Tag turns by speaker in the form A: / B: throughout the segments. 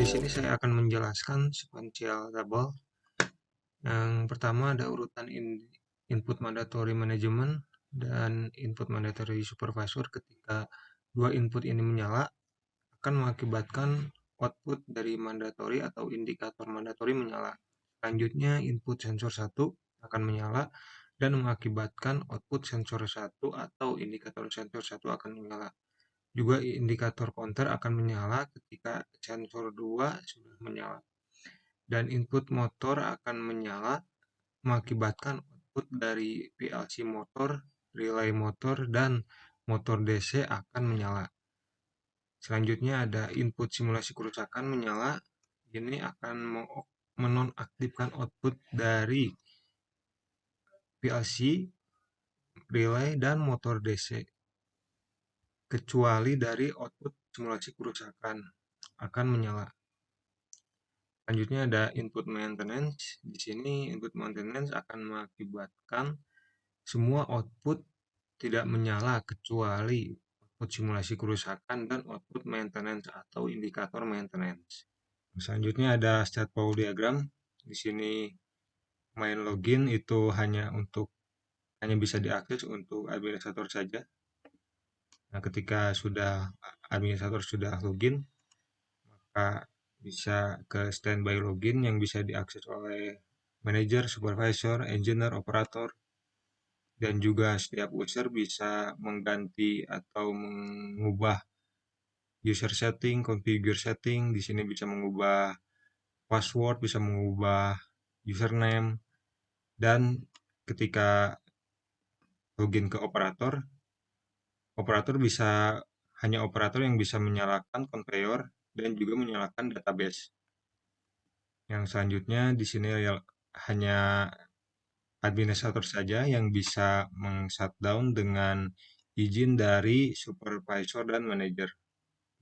A: sini saya akan menjelaskan sequential table. Yang pertama ada urutan input mandatory management dan input mandatory supervisor. Ketika dua input ini menyala, akan mengakibatkan output dari mandatory atau indikator mandatory menyala. Selanjutnya input sensor 1 akan menyala dan mengakibatkan output sensor 1 atau indikator sensor 1 akan menyala. Juga indikator counter akan menyala ketika sensor 2 sudah menyala. Dan input motor akan menyala mengakibatkan output dari PLC motor, relay motor, dan motor DC akan menyala. Selanjutnya ada input simulasi kerusakan menyala. Ini akan menonaktifkan output dari PLC, relay, dan motor DC. Kecuali dari output simulasi kerusakan akan menyala. Selanjutnya ada input maintenance. Di sini input maintenance akan mengakibatkan semua output tidak menyala kecuali output simulasi kerusakan dan output maintenance atau indikator maintenance. Selanjutnya ada state flow diagram. Di sini main login itu hanya bisa diakses untuk administrator saja. Nah, ketika administrator sudah login, maka bisa ke standby login yang bisa diakses oleh manager, supervisor, engineer, operator, dan juga setiap user bisa mengganti atau mengubah user setting, configure setting. Di sini bisa mengubah password, bisa mengubah username, dan ketika login ke operator hanya operator yang bisa menyalakan conveyor dan juga menyalakan database. Yang selanjutnya di sini hanya administrator saja yang bisa meng-shutdown dengan izin dari supervisor dan manager.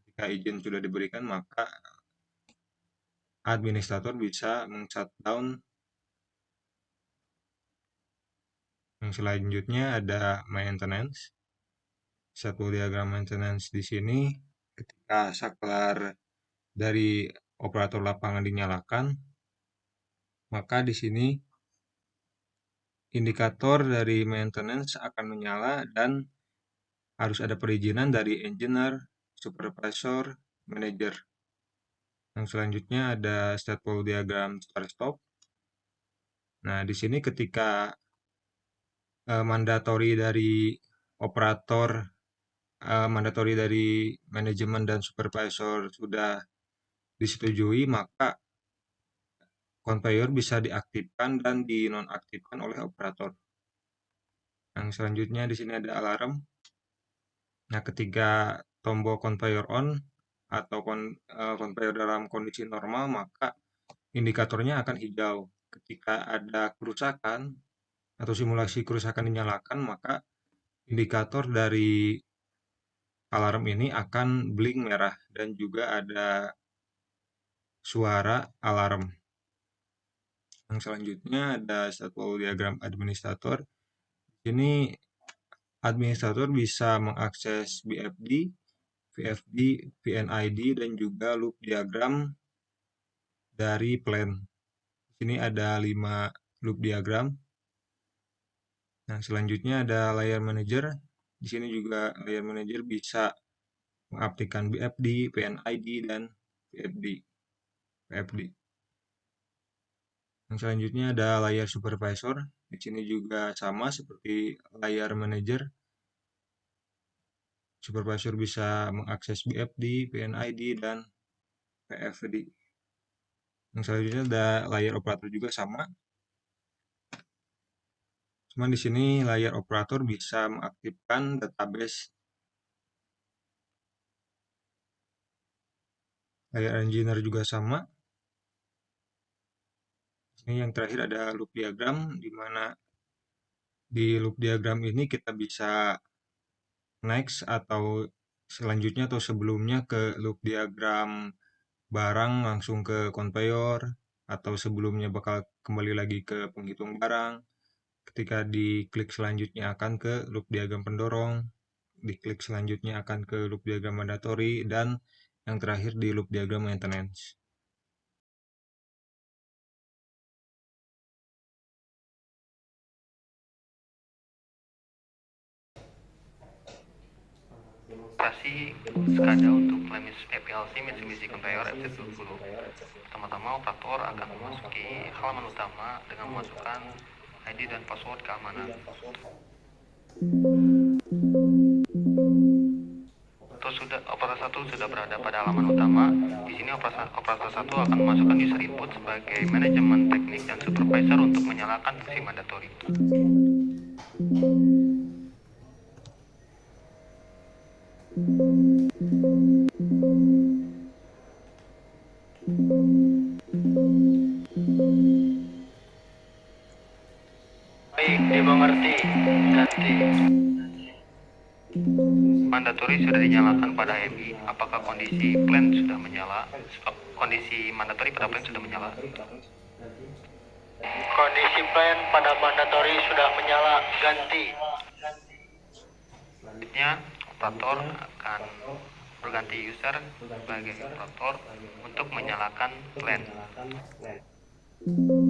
A: Jika izin sudah diberikan, maka administrator bisa meng-shutdown. Yang selanjutnya ada maintenance. Satu diagram maintenance di sini, ketika saklar dari operator lapangan dinyalakan, maka di sini indikator dari maintenance akan menyala dan harus ada perizinan dari engineer, supervisor, manager. Yang selanjutnya ada state flow diagram start stop. Nah, di sini ketika mandatori dari operator, mandatori dari manajemen dan supervisor sudah disetujui, maka conveyor bisa diaktifkan dan dinonaktifkan oleh operator. Yang selanjutnya di sini ada alarm. Nah, ketika tombol conveyor on atau conveyor dalam kondisi normal, maka indikatornya akan hijau. Ketika ada kerusakan atau simulasi kerusakan dinyalakan, maka indikator dari alarm ini akan blink merah dan juga ada suara alarm. Yang selanjutnya ada satu diagram administrator. Ini administrator bisa mengakses BFD, VFD, VNID, dan juga loop diagram dari plan. Sini ada 5 loop diagram. Nah, selanjutnya ada layer manager. Di sini juga layer manager bisa mengaplikasikan BFD, VNID, dan VFD. Yang selanjutnya ada layer supervisor. Di sini juga sama seperti layer manager. Supervisor bisa mengakses BFD, VNID, dan VFD. Yang selanjutnya ada layer operator juga sama. Cuman di sini layer operator bisa mengaktifkan database. Layer engineer juga sama. Ini yang terakhir ada loop diagram, di mana di loop diagram ini kita bisa next atau selanjutnya atau sebelumnya ke loop diagram barang langsung ke conveyor, atau sebelumnya bakal kembali lagi ke penghitung barang. Ketika diklik selanjutnya akan ke loop diagram pendorong, diklik selanjutnya akan ke loop diagram mandatory, dan yang terakhir di loop diagram maintenance.
B: Operasi SCADA untuk Flamis PLC Mitsubishi Conveyor FC20. Pertama-tama operator akan memasuki halaman utama dengan memasukkan ID dan password keamanan. Operator 1 sudah berada pada halaman utama. Di sini operator 1 akan memasukkan user input sebagai manajemen teknik dan supervisor untuk menyalakan fungsi mandatori.
C: Baik, dimengerti. Ganti.
B: Mandatori sudah dinyalakan pada HMI. Apakah kondisi plan sudah menyala? Kondisi mandatori pada plan sudah menyala.
C: Kondisi plan pada mandatori sudah menyala. Ganti.
B: Selanjutnya, operator akan berganti user sebagai operator untuk menyalakan plan.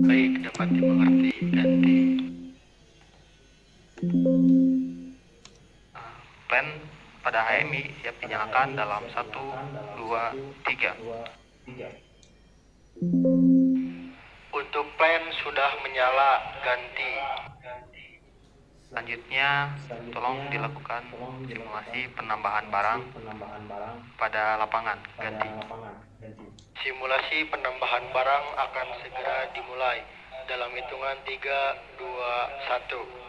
C: Baik, dapat dimengerti. Ganti.
B: Plan pada HMI siap dinyalakan dalam 1, 2, 3.
C: Untuk plan sudah menyala. Ganti.
B: Selanjutnya, tolong dilakukan simulasi penambahan barang pada lapangan. Ganti.
C: Simulasi penambahan barang akan segera dimulai dalam hitungan 3, 2, 1.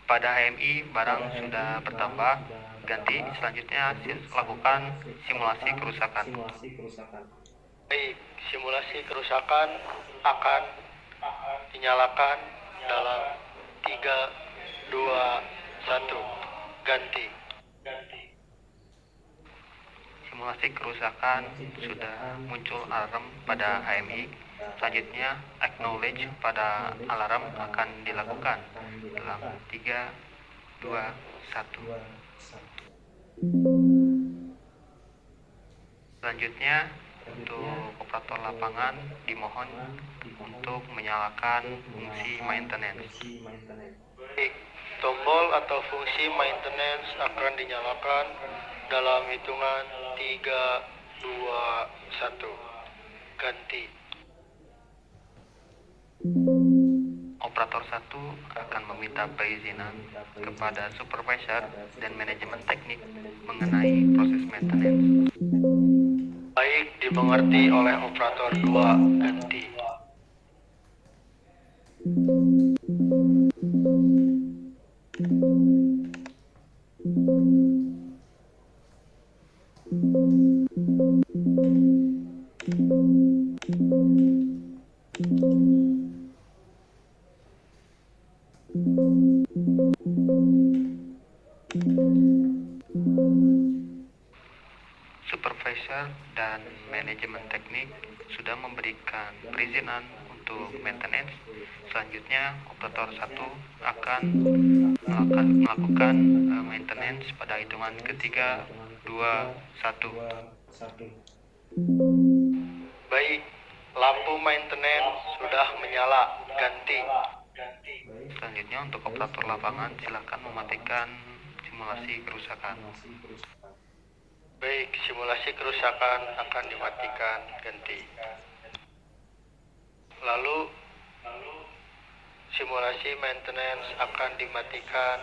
B: Pada HMI barang sudah bertambah. Ganti. Selanjutnya lakukan simulasi kerusakan.
C: Baik, simulasi kerusakan akan dinyalakan dalam 3, 2, 1. Ganti.
B: Simulasi kerusakan sudah muncul alarm pada HMI. Selanjutnya, acknowledge pada alarm akan dilakukan dalam 3, 2, 1. Selanjutnya, untuk operator lapangan dimohon untuk menyalakan fungsi maintenance.
C: Baik, tombol atau fungsi maintenance akan dinyalakan dalam hitungan 3, 2, 1. Ganti.
B: Operator 1 akan meminta perizinan kepada supervisor dan manajemen teknik mengenai proses maintenance.
C: Baik, dimengerti oleh operator 2. Ganti.
B: Supervisor dan manajemen teknik sudah memberikan perizinan untuk maintenance. Selanjutnya, operator 1 akan melakukan maintenance pada hitungan ketiga, 2, 1.
C: Baik, lampu maintenance sudah menyala. Ganti.
B: Selanjutnya, untuk operator lapangan silakan mematikan simulasi kerusakan.
C: Baik, simulasi kerusakan akan dimatikan. Ganti. Lalu simulasi maintenance akan dimatikan.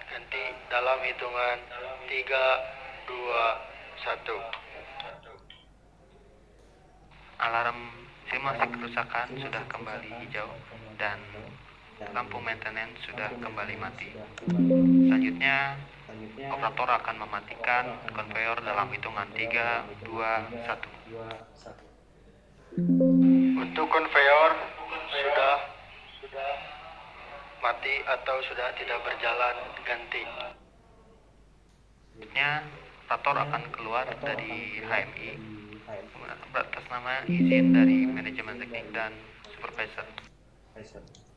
C: Ganti dalam hitungan 3, 2, 1.
B: Alarm simulasi kerusakan sudah kembali hijau dan lampu maintenance sudah kembali mati. Selanjutnya, operator akan mematikan konveyor dalam hitungan 3, 2, 1.
C: Untuk konveyor sudah mati atau sudah tidak berjalan. Ganti.
B: Selanjutnya, operator akan keluar dari HMI atas nama izin dari manajemen teknik dan supervisor.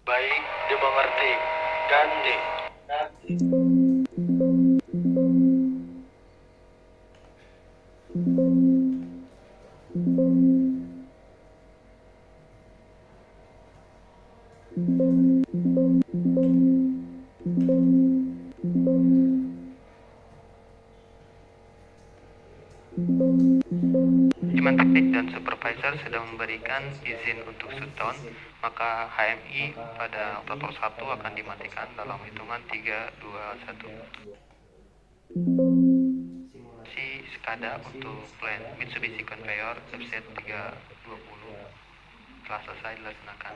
C: Baik, dimengerti. Ganti.
B: Manajemen teknik dan supervisor sudah memberikan izin untuk shutdown, maka HMI pada operator 1 akan dimatikan dalam hitungan 3, 2, 1. Simulasi SCADA untuk plan Mitsubishi Conveyor FZ320 telah selesai dilaksanakan.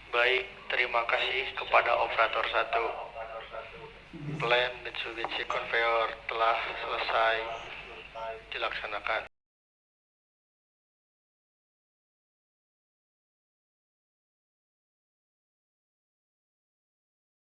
C: Baik, terima kasih kepada operator 1. Plan Mitsubishi Conveyor telah selesai dilaksanakan.